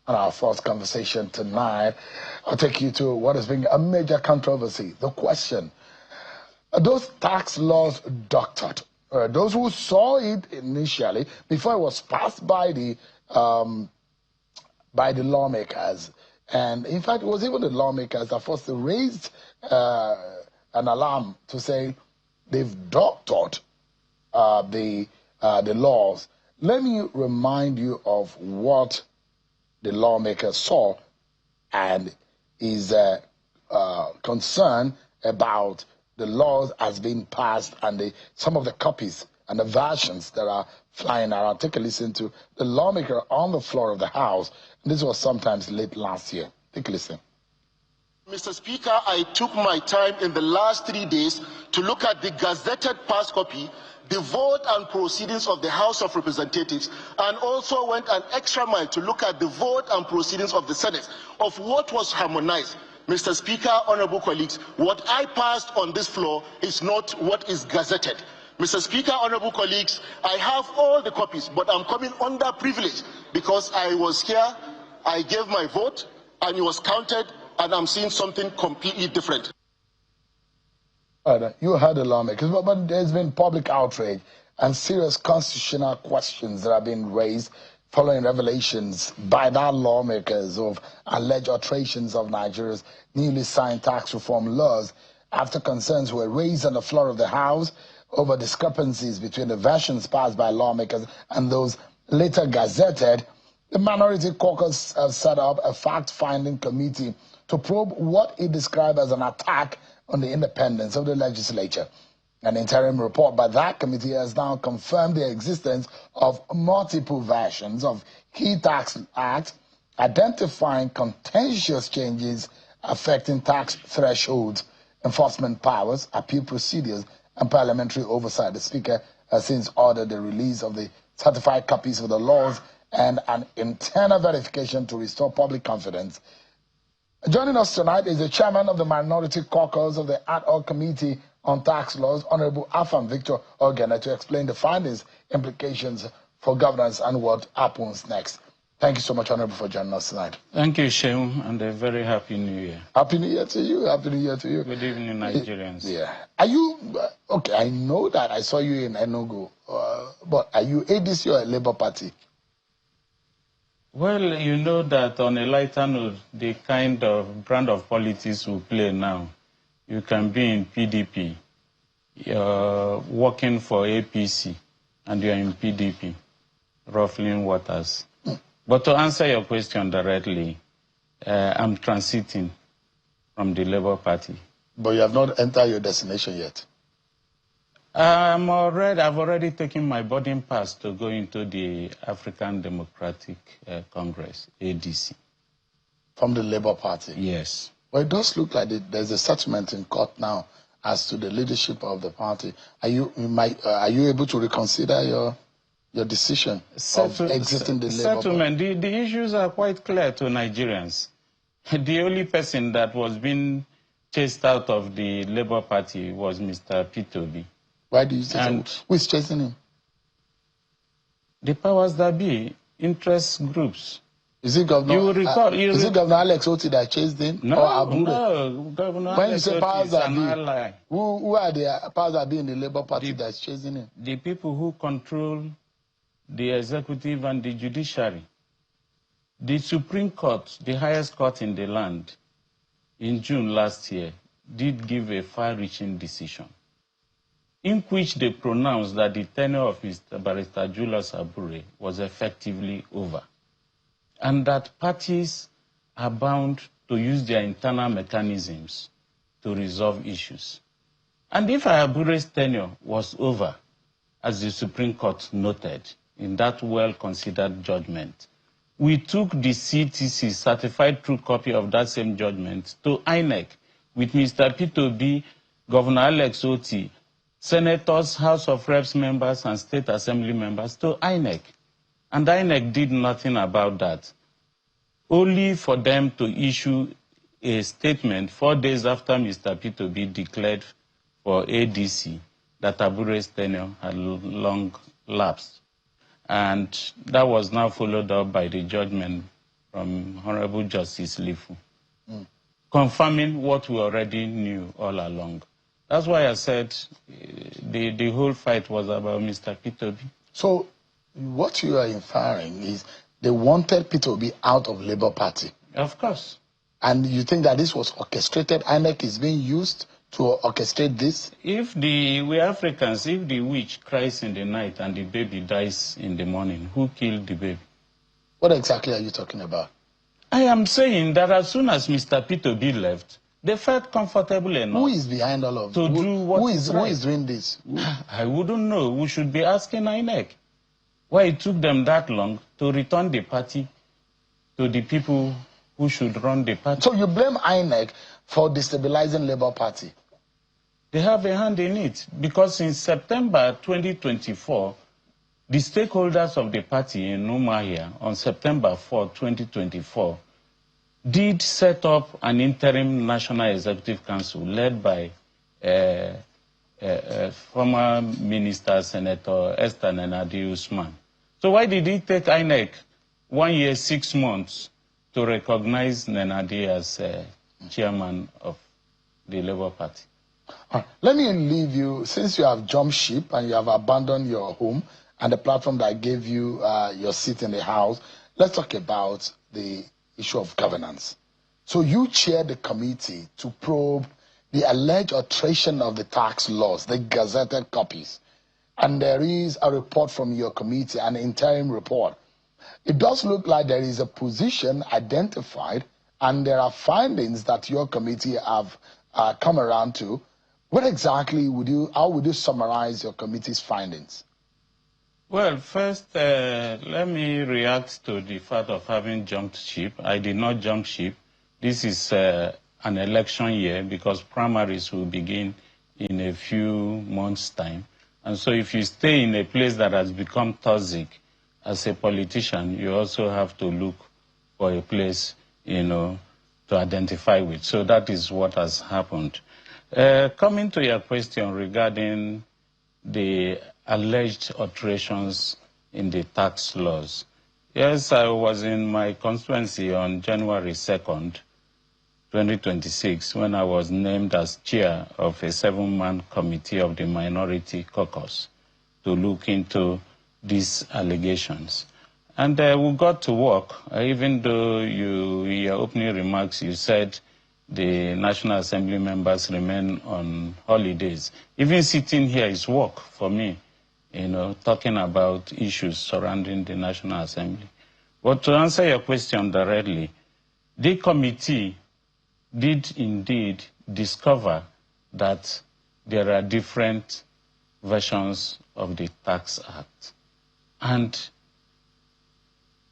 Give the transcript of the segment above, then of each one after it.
on our first conversation tonight. I'll take you to what has been a major controversy. The question, are those tax laws doctored? Those who saw it initially, before it was passed by the lawmakers, and in fact, it was even the lawmakers that first raised an alarm to say they've doctored the laws. Let me remind you of what the lawmakers saw and is concerned about the laws as being passed and some of the copies and the versions that are flying around. Take a listen to the lawmaker on the floor of the House. This was sometimes late last year. Take a listen. Mr. Speaker, I took my time in the last 3 days to look at the gazetted past copy, the vote and proceedings of the House of Representatives, and also went an extra mile to look at the vote and proceedings of the Senate of what was harmonized. Mr. Speaker, honorable colleagues, what I passed on this floor is not what is gazetted. Mr. Speaker, honorable colleagues, I have all the copies, but I'm coming under privilege because I was here, I gave my vote, and it was counted, and I'm seeing something completely different. You heard the lawmakers, but there's been public outrage and serious constitutional questions that have been raised following revelations by the lawmakers of alleged alterations of Nigeria's newly signed tax reform laws after concerns were raised on the floor of the House over discrepancies between the versions passed by lawmakers and those later gazetted. The minority caucus set up a fact-finding committee to probe what it described as an attack on the independence of the legislature. An interim report by that committee has now confirmed the existence of multiple versions of key tax acts, identifying contentious changes affecting tax thresholds, enforcement powers, appeal procedures, and parliamentary oversight. The Speaker has since ordered the release of the certified copies of the laws and an internal verification to restore public confidence. Joining us tonight is the chairman of the Minority Caucus of the Ad Hoc Committee on Tax Laws, Honorable Afam Victor Ogene, to explain the findings, implications for governance, and what happens next. Thank you so much, Honorable, for joining us tonight. Thank you, Sheung, and a very happy New Year. Happy New Year to you. Happy New Year to you. Good evening, Nigerians. Yeah. Are you, okay, I know that I saw you in Enugu, but are you ADC or a Labour Party? Well, you know that on a lighter note, the kind of brand of politics we play now, you can be in PDP, you're working for APC, and you're in PDP, ruffling waters. But to answer your question directly, I'm transiting from the Labour Party. But you have not entered your destination yet. I've already taken my boarding pass to go into the African Democratic Congress, ADC. From the Labour Party? Yes. Well, it does look like there's a settlement in court now as to the leadership of the party. Are you able to reconsider your decision of exiting the Labour Party? The issues are quite clear to Nigerians. The only person that was being chased out of the Labour Party was Mr. P2B. Why do you say so? Who is chasing him? The powers that be, interest groups. Is it Governor, is it Governor Alex Oti that chased him? No, or Abure? No, Governor when Alex you say powers that be, ally. Who are the powers that be in the Labour Party that's chasing him? The people who control the executive and the judiciary. The Supreme Court, the highest court in the land, in June last year, did give a far-reaching decision in which they pronounced that the tenure of Mr. Barrister Julius Abure was effectively over, and that parties are bound to use their internal mechanisms to resolve issues. And if Abure's tenure was over, as the Supreme Court noted in that well-considered judgment, we took the CTC, certified true copy of that same judgment, to INEC with Mr. P2B, Governor Alex Oti, senators, House of Reps members, and State Assembly members to INEC. And INEC did nothing about that, only for them to issue a statement 4 days after Mr. P2B declared for ADC that Abure's tenure had long lapsed. And that was now followed up by the judgment from Honorable Justice Lifu, confirming what we already knew all along. That's why I said the whole fight was about Mr. P2B. So what you are inferring is they wanted P2B out of Labour Party. Of course. And you think that this was orchestrated? INEC is being used to orchestrate this? If we Africans, if the witch cries in the night and the baby dies in the morning, who killed the baby? What exactly are you talking about? I am saying that as soon as Mr. P2B left, they felt comfortable enough. Who is behind all of this? Who is doing this? I wouldn't know. We should be asking INEC why it took them that long to return the party to the people who should run the party. So you blame INEC for destabilizing Labour Party? They have a hand in it because in September 2024, the stakeholders of the party in Umuahia on September 4, 2024, did set up an interim National Executive Council led by former Minister Senator Esther Nenadi Usman. So why did it take INEC 1 year, 6 months to recognize Nenadi as chairman of the Labour Party? Let me leave you, since you have jumped ship and you have abandoned your home and the platform that gave you your seat in the House, let's talk about the issue of governance. So you chaired the committee to probe the alleged alteration of the tax laws, the gazetted copies. And there is a report from your committee, an interim report. It does look like there is a position identified and there are findings that your committee have come around to. What exactly how would you summarize your committee's findings? Well, first, let me react to the fact of having jumped ship. I did not jump ship. This is an election year because primaries will begin in a few months' time. And so if you stay in a place that has become toxic as a politician, you also have to look for a place, to identify with. So that is what has happened. Coming to your question regarding the alleged alterations in the tax laws. Yes, I was in my constituency on January 2nd, 2026, when I was named as chair of a 7-man committee of the Minority Caucus to look into these allegations. And we got to work, even though in your opening remarks, you said the National Assembly members remain on holidays. Even sitting here is work for me, talking about issues surrounding the National Assembly. But to answer your question directly, the committee did indeed discover that there are different versions of the Tax Act. And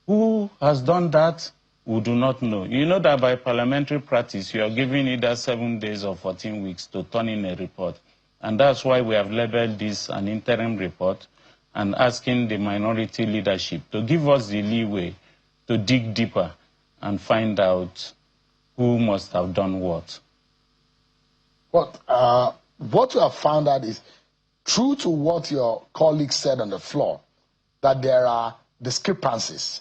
who has done that? We do not know. You know that by parliamentary practice, you are given either 7 days or 14 weeks to turn in a report. And that's why we have labeled this an interim report and asking the minority leadership to give us the leeway to dig deeper and find out who must have done what. But what you have found out is true to what your colleagues said on the floor, that there are discrepancies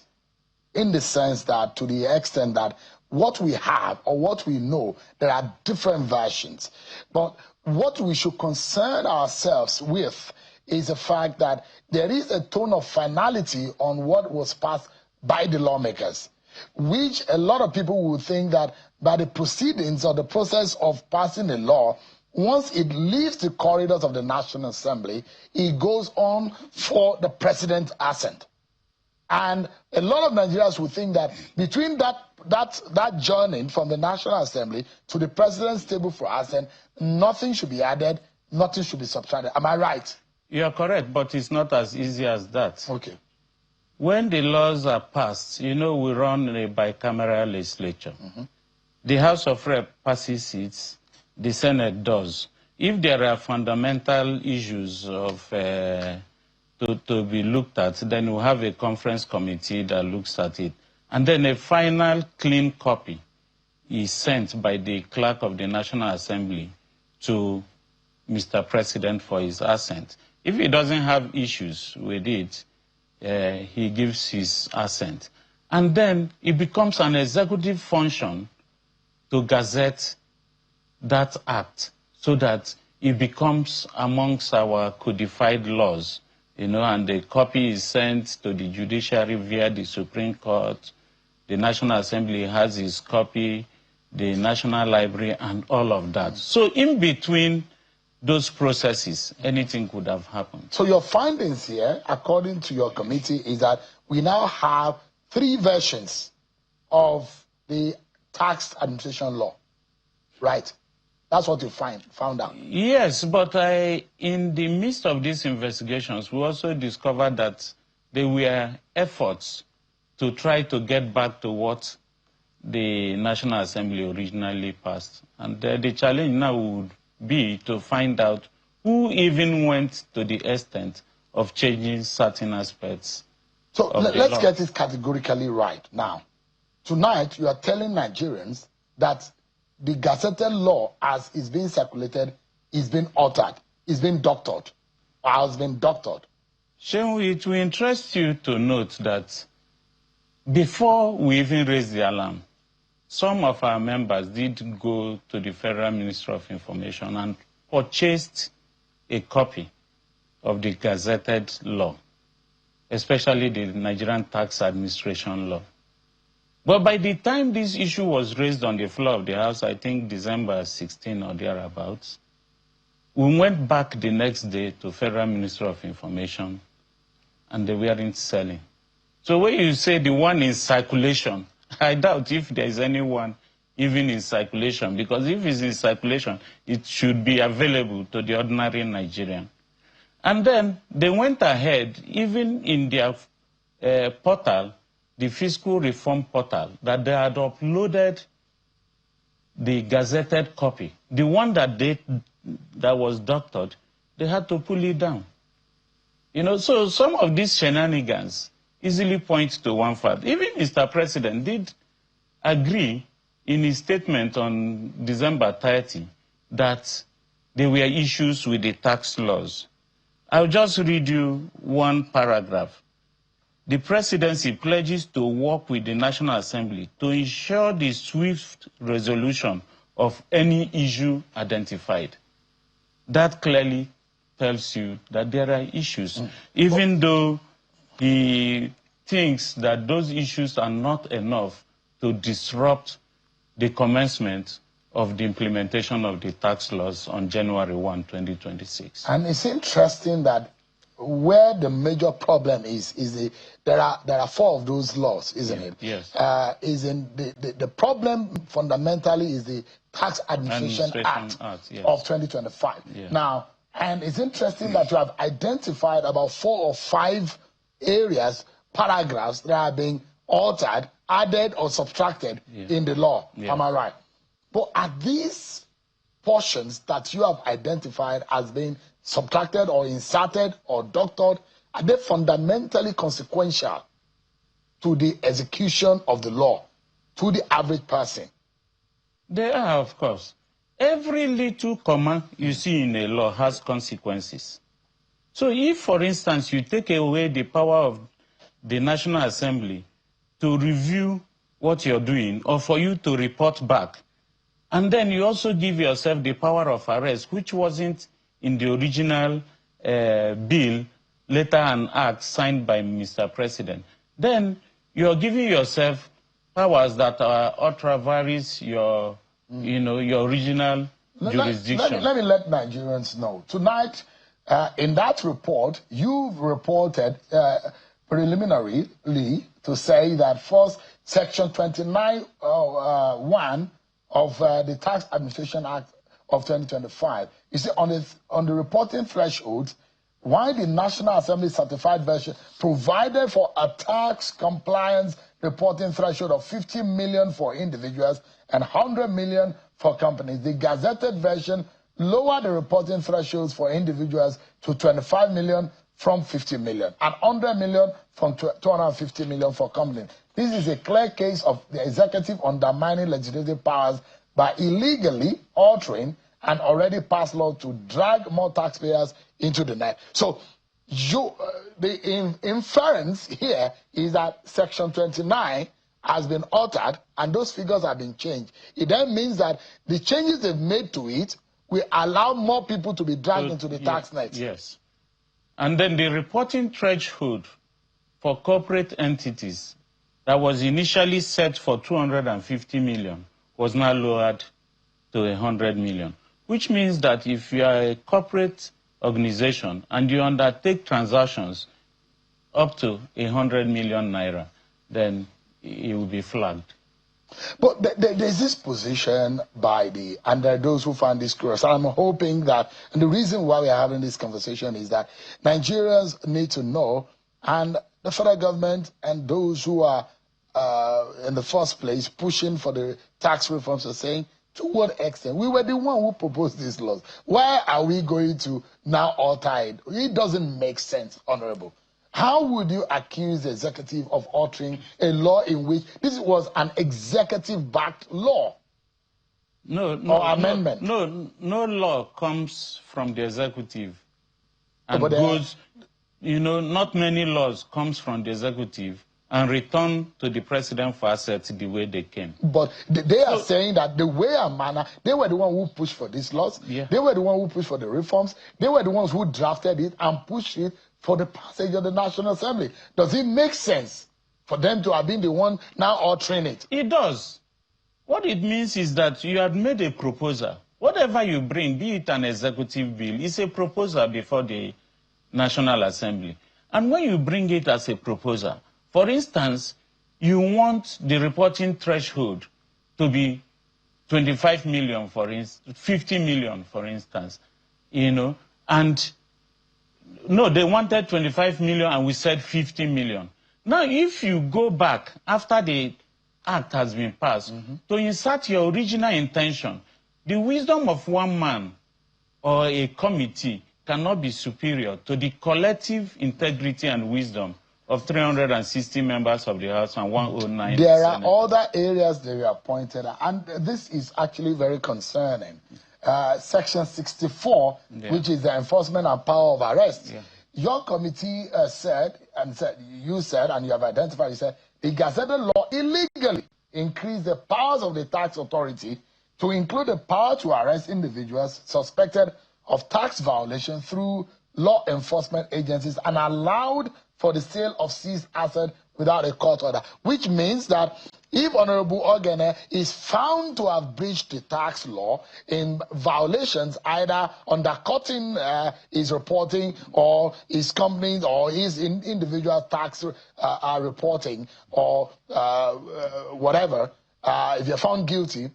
in the sense that to the extent that what we have or what we know, there are different versions. But what we should concern ourselves with is the fact that there is a tone of finality on what was passed by the lawmakers, which a lot of people will think that by the proceedings or the process of passing a law, once it leaves the corridors of the National Assembly, it goes on for the president's assent. And a lot of Nigerians will think that between that journey from the National Assembly to the president's table for assent, nothing should be added, nothing should be subtracted. Am I right? You are correct, but it's not as easy as that. Okay. When the laws are passed, we run a bicameral legislature. The House of Rep passes it, the Senate does. If there are fundamental issues of to be looked at, then we'll have a conference committee that looks at it. And then a final clean copy is sent by the clerk of the National Assembly to Mr. President for his assent. If he doesn't have issues with it, he gives his assent. And then it becomes an executive function to gazette that act so that it becomes amongst our codified laws, and the copy is sent to the judiciary via the Supreme Court. The National Assembly has its copy, the National Library, and all of that. So in between those processes, anything could have happened. So your findings here, according to your committee, is that we now have 3 versions of the tax administration law, right? That's what you found out. Yes, but in the midst of these investigations, we also discovered that there were efforts to try to get back to what the National Assembly originally passed. And the challenge now would be to find out who even went to the extent of changing certain aspects. So let's get it categorically right now. Tonight, you are telling Nigerians that the gazetted law as is being circulated is being altered, is being doctored, or has been doctored. Shehu, it will interest you to note that before we even raised the alarm, some of our members did go to the Federal Ministry of Information and purchased a copy of the gazetted law, especially the Nigerian Tax Administration law. But by the time this issue was raised on the floor of the House, I think December 16 or thereabouts, we went back the next day to Federal Ministry of Information, and they weren't selling. So when you say the one in circulation, I doubt if there is anyone even in circulation, because if it's in circulation, it should be available to the ordinary Nigerian. And then they went ahead, even in their portal, the fiscal reform portal, that they had uploaded the gazetted copy. The one that was doctored, they had to pull it down. So some of these shenanigans easily point to one fact. Even Mr. President did agree in his statement on December 30 that there were issues with the tax laws. I'll just read you one paragraph. The Presidency pledges to work with the National Assembly to ensure the swift resolution of any issue identified. That clearly tells you that there are issues, even though he thinks that those issues are not enough to disrupt the commencement of the implementation of the tax laws on January 1, 2026. And it's interesting that where the major problem is there are 4 of those laws, isn't it? Yes. The problem fundamentally is the Tax Administration Act yes. of 2025. Yeah. Now, and it's interesting that you have identified about 4 or 5 areas, paragraphs that are being altered, added or subtracted in the law. Yeah. Am I right? But are these portions that you have identified as being subtracted or inserted or doctored, are they fundamentally consequential to the execution of the law, to the average person? They are, of course. Every little comma you see in a law has consequences. So if, for instance, you take away the power of the National Assembly to review what you're doing or for you to report back, and then you also give yourself the power of arrest, which wasn't in the original bill, later an act signed by Mr. President, then you're giving yourself powers that are ultra varies your, your original jurisdiction. Let me let Nigerians know. Tonight, in that report, you've reported preliminarily to say that first, Section 29(1) of the Tax Administration Act of 2025. You see, on the reporting thresholds, while the National Assembly certified version provided for a tax compliance reporting threshold of 50 million for individuals and 100 million for companies, the gazetted version lowered the reporting thresholds for individuals to 25 million from 50 million and 100 million from 250 million for companies. This is a clear case of the executive undermining legislative powers by illegally altering an already passed law to drag more taxpayers into the net. So the inference here is that Section 29 has been altered and those figures have been changed. It then means that the changes they've made to it will allow more people to be dragged into the tax net. Yes. And then the reporting threshold for corporate entities that was initially set for 250 million was now lowered to 100 million, which means that if you are a corporate organization and you undertake transactions up to 100 million naira, then it will be flagged. But there's this position by and there are those who find this curious. And I'm hoping that, and the reason why we're having this conversation is that Nigerians need to know, and the federal government and those who are in the first place pushing for the tax reforms are saying, to what extent? We were the one who proposed these laws. Why are we going to now alter it? It doesn't make sense, Honorable. How would you accuse the executive of altering a law in which this was an executive-backed law? No, amendment? No law comes from the executive and goes, not many laws comes from the executive and return to the president for assets the way they came. But they are saying that the way and manner, they were the one who pushed for these laws. Yeah. They were the one who pushed for the reforms. They were the ones who drafted it and pushed it for the passage of the National Assembly. Does it make sense for them to have been the one now altering it? It does. What it means is that you had made a proposal. Whatever you bring, be it an executive bill, is a proposal before the National Assembly. And when you bring it as a proposal, for instance, you want the reporting threshold to be 25 million, for instance, 50 million, for instance, and no, they wanted 25 million and we said 50 million. Now, if you go back after the act has been passed to insert your original intention, the wisdom of one man or a committee cannot be superior to the collective integrity and wisdom of 360 members of the House and 109. There are other areas they were pointed at, and this is actually very concerning. Section 64, which is the enforcement and power of arrest. Yeah. Your committee you said, and you have identified, you said, the Gazetted law illegally increased the powers of the tax authority to include the power to arrest individuals suspected of tax violation through law enforcement agencies and allowed for the sale of seized assets without a court order, which means that if Honorable Ogene is found to have breached the tax law in violations, either undercutting his reporting or his companies or his individual tax reporting or whatever, if you're found guilty,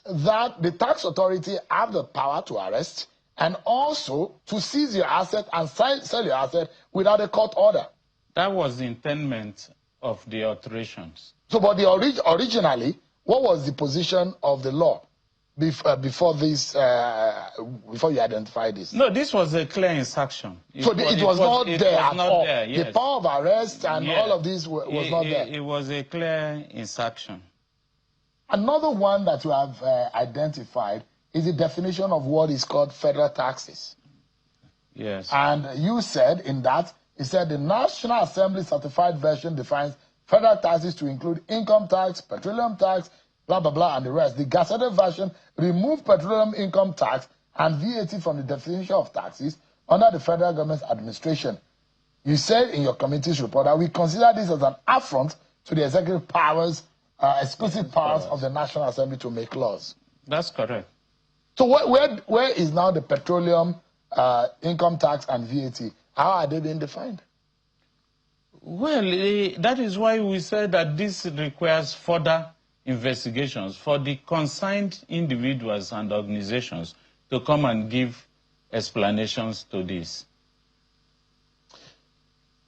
that the tax authority have the power to arrest and also to seize your asset and sell your asset without a court order. That was the intent of the alterations. So, but originally, what was the position of the law before this? Before you identified this? No, this was a clear instruction. It was not there at all. Yes. The power of arrest and all of this was not there. It was a clear instruction. Another one that you have identified is the definition of what is called federal taxes. Yes. And you said in that, it said the National Assembly certified version defines federal taxes to include income tax, petroleum tax, blah, blah, blah, and the rest. The Gazetted version removed petroleum income tax and VAT from the definition of taxes under the federal government's administration. You said in your committee's report that we consider this as an affront to the executive powers, exclusive powers of the National Assembly to make laws. That's correct. So where is now the petroleum income tax and VAT? How are they being defined? Well, that is why we said that this requires further investigations for the concerned individuals and organizations to come and give explanations to this.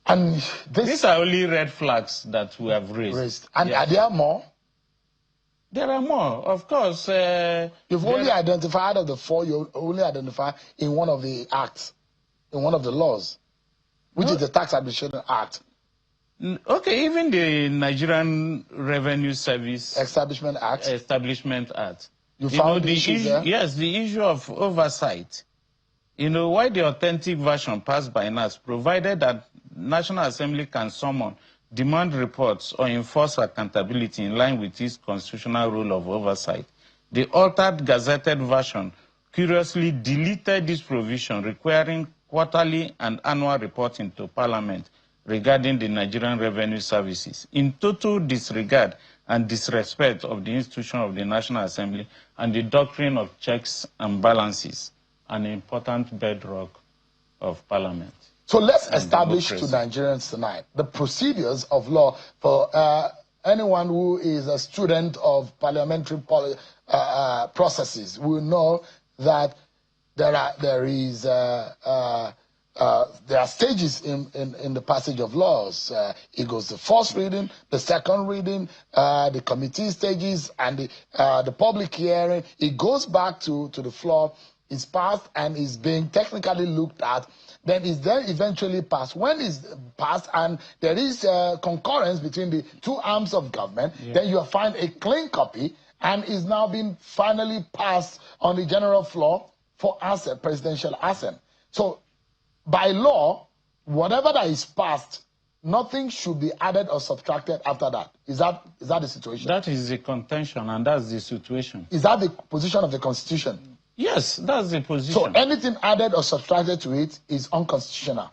And these are only red flags that we have raised. And yes. Are there more? There are more, of course. You've only identified, out of the four, you only identify in one of the acts, in one of the laws, which is the Tax Administration Act. Okay, even the Nigerian Revenue Service Establishment Act. You found the issue there? Yes, the issue of oversight Why the authentic version passed by NAS, provided that National Assembly can summon, demand reports, or enforce accountability in line with its constitutional role of oversight. The altered gazetted version curiously deleted this provision requiring quarterly and annual reporting to Parliament regarding the Nigerian Revenue Services, in total disregard and disrespect of the institution of the National Assembly and the doctrine of checks and balances, an important bedrock of Parliament. So let's establish to Nigerians tonight the procedures of law for anyone who is a student of parliamentary processes will know that there are stages in the passage of laws. It goes the first reading, the second reading, the committee stages, and the public hearing. It goes back to the floor, is passed, and is being technically looked at. Then is then eventually passed. When it's passed and there is concurrence between the two arms of government, then you find a clean copy and is now being finally passed on the general floor for assent, presidential assent. So by law, whatever that is passed, nothing should be added or subtracted after that. Is that the situation? That is the contention, and that's the situation. Is that the position of the Constitution? Yes, that's the position. So anything added or subtracted to it is unconstitutional.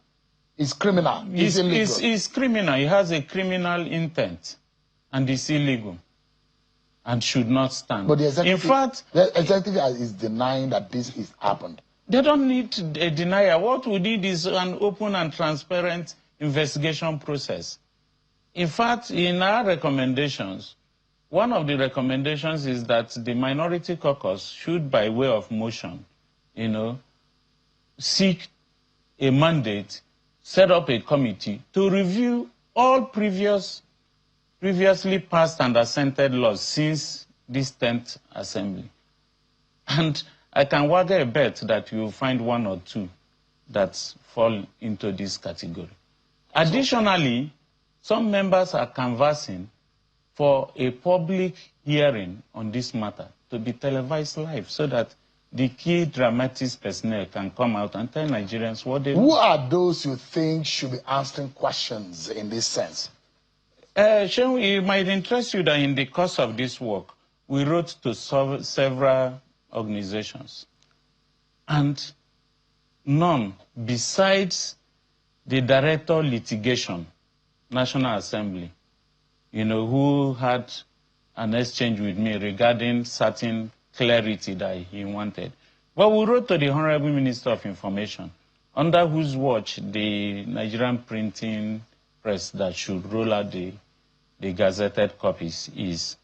It's criminal. It's illegal. It's criminal. It has a criminal intent, and it's illegal, and should not stand. But the executive, in fact, the executive is denying that this has happened. They don't need a denial. What we need is an open and transparent investigation process. In fact, in our recommendations, one of the recommendations is that the minority caucus should, by way of motion, seek a mandate, set up a committee to review all previously passed and assented laws since this 10th Assembly. And I can wager a bet that you will find one or two that fall into this category. Additionally, some members are canvassing for a public hearing on this matter to be televised live so that the key dramatics personnel can come out and tell Nigerians what they Who are those you think should be answering questions in this sense? Sean, it might interest you that in the course of this work, we wrote to several organizations, and none besides the Director Litigation, National Assembly, who had an exchange with me regarding certain clarity that he wanted. But we wrote to the Honorable Minister of Information, under whose watch the Nigerian printing press that should roll out the gazetted copies is,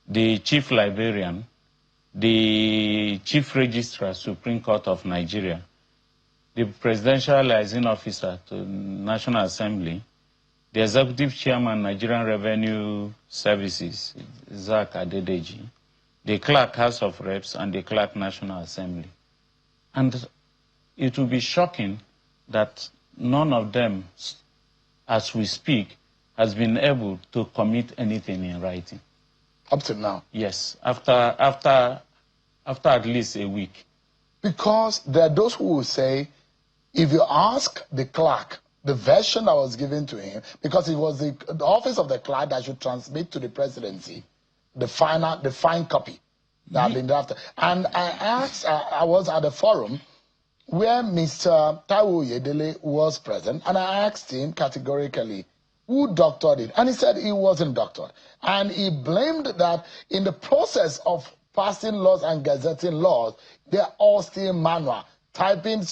the Chief Librarian, the Chief Registrar, Supreme Court of Nigeria, the Presidential Liaison Officer to National Assembly, the Executive Chairman, Nigerian Revenue Services, Zak Adedeji, the Clerk, House of Reps, and the Clerk, National Assembly. And it will be shocking that none of them, as we speak, has been able to commit anything in writing. Up to now? Yes, after at least a week. Because there are those who will say, if you ask the clerk, the version that was given to him, because it was the office of the clerk that should transmit to the presidency the fine copy that had been drafted. And I asked, I was at a forum where Mr. Taiwo Yedele was present, and I asked him categorically, who doctored it? And he said he wasn't doctored. And he blamed that in the process of passing laws and gazetting laws, they're all still manual. Typing,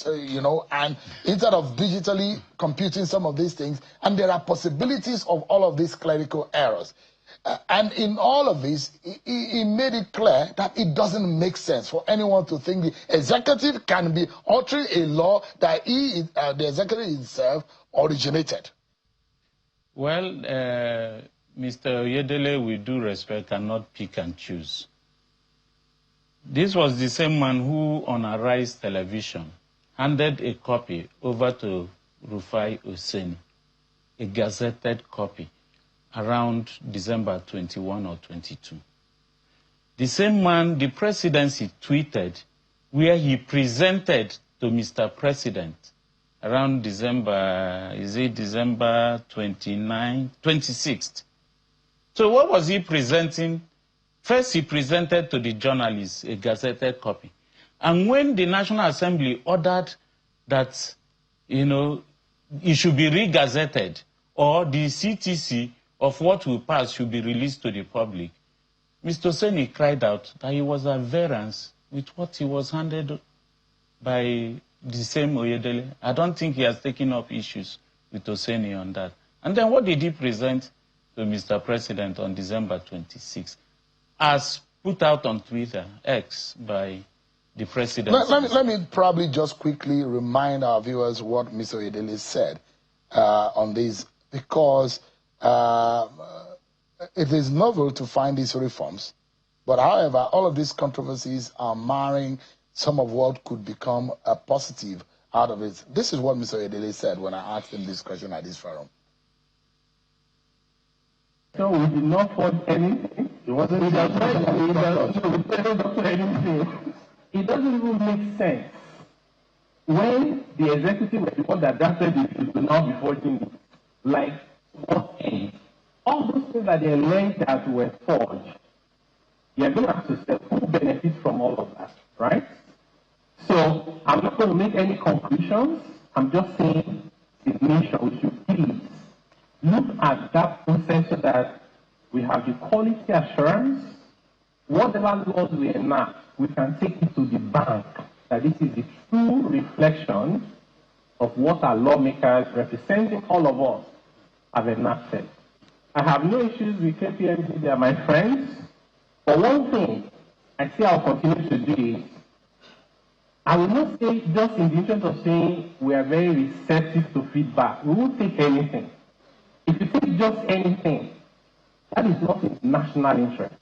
and instead of digitally computing some of these things, and there are possibilities of all of these clerical errors. And in all of this, he made it clear that it doesn't make sense for anyone to think the executive can be altering a law that the executive itself originated. Well, Mr. Oyedele, with due respect, cannot pick and choose. This was the same man who, on Arise Television, handed a copy over to Rufai Oseni, a gazetted copy, around December 21 or 22. The same man, the Presidency tweeted, where he presented to Mr. President around December, is it December 26th? So what was he presenting? First, he presented to the journalists a gazetted copy. And when the National Assembly ordered that, it should be re-gazetted, or the CTC of what will pass should be released to the public, Mr. Oseni cried out that he was at variance with what he was handed by the same Oyedele. I don't think he has taken up issues with Oseni on that. And then what did he present to Mr. President on December 26th? As put out on Twitter, X, by the President. Let me probably just quickly remind our viewers what Mr. Oyedele said on this, because it is novel to find these reforms. But however, all of these controversies are marring some of what could become a positive out of it. This is what Mr. Oyedele said when I asked him this question at this forum. So we did not forge anything. It wasn't anything. It doesn't even make sense. When the executive were the one that drafted it, it will now be forging it. Like, what end? All those things that they learned that were forged, you're going to have to say who benefits from all of that, right? So I'm not going to make any conclusions. I'm just saying, as a nation, we should please look at that process so that we have the quality assurance. Whatever laws we enact, we can take it to the bank that this is the true reflection of what our lawmakers representing all of us have enacted. I have no issues with KPMG, they are my friends. But one thing I see I'll continue to do is, I will not say just in the interest of saying we are very receptive to feedback. We won't take anything. If you take just anything, that is not in national interest.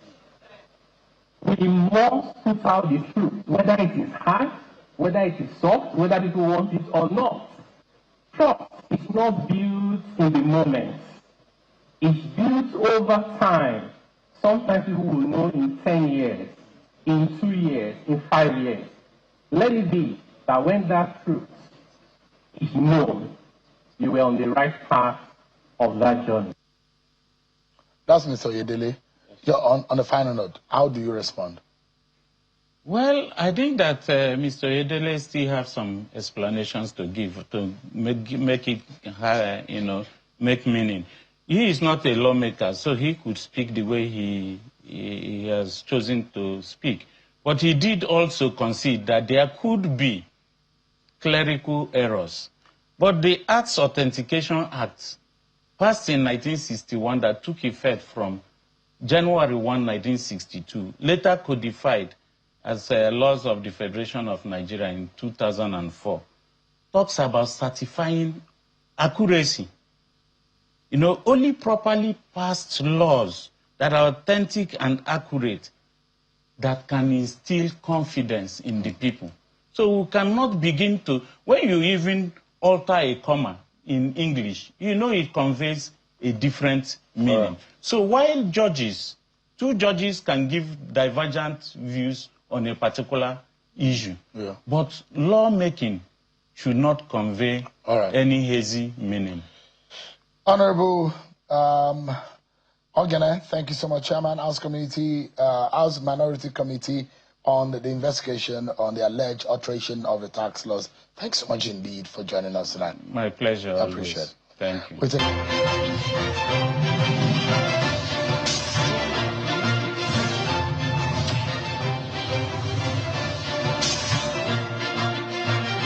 We must put out the truth, whether it is hard, whether it is soft, whether people want it or not. Trust is not built in the moment. It's built over time. Sometimes people will know in 10 years, in 2 years, in 5 years. Let it be that when that truth is known, you were on the right path of that journey. That's Mr. Oyedele. On the final note, how do you respond? Well, I think that Mr. Oyedele still have some explanations to give to make it, make meaning. He is not a lawmaker, so he could speak the way he has chosen to speak. But he did also concede that there could be clerical errors. But the Acts Authentication Act, passed in 1961, that took effect from January 1, 1962, later codified as laws of the Federation of Nigeria in 2004, talks about certifying accuracy. Only properly passed laws that are authentic and accurate that can instill confidence in the people. So we cannot begin to, when you even alter a comma in English, it conveys a different meaning. So while two judges can give divergent views on a particular issue, but lawmaking should not convey any hazy meaning. Honorable Ogene, thank you so much, Chairman, House Minority Committee on the investigation on the alleged alteration of the tax laws. Thanks so much indeed for joining us tonight. My pleasure. I appreciate it. Thank you.